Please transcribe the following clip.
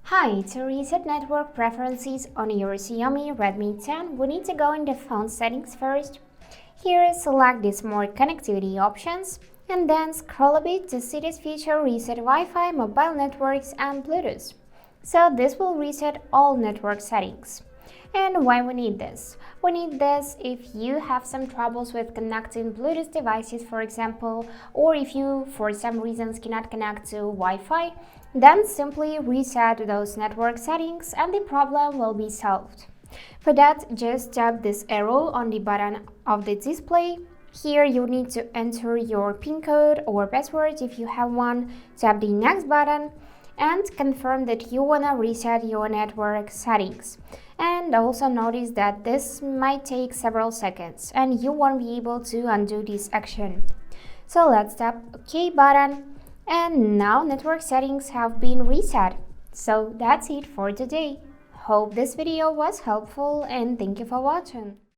Hi, to reset network preferences on your Xiaomi Redmi 10, we need to go in the phone settings first. Here, select the smart connectivity options and then scroll a bit to see this feature reset Wi-Fi, mobile networks and Bluetooth. So this will reset all network settings. And why we need this? We need this if you have some troubles with connecting Bluetooth devices, for example, or if you for some reasons cannot connect to Wi-Fi, then simply reset those network settings and the problem will be solved. For that, just tap this arrow on the bottom of the display. Here you need to enter your PIN code or password if you have one. Tap the next button and confirm that you wanna reset your network settings. And also notice that this might take several seconds and you won't be able to undo this action. So let's tap OK button, and now network settings have been reset. So that's it for today. Hope this video was helpful and thank you for watching.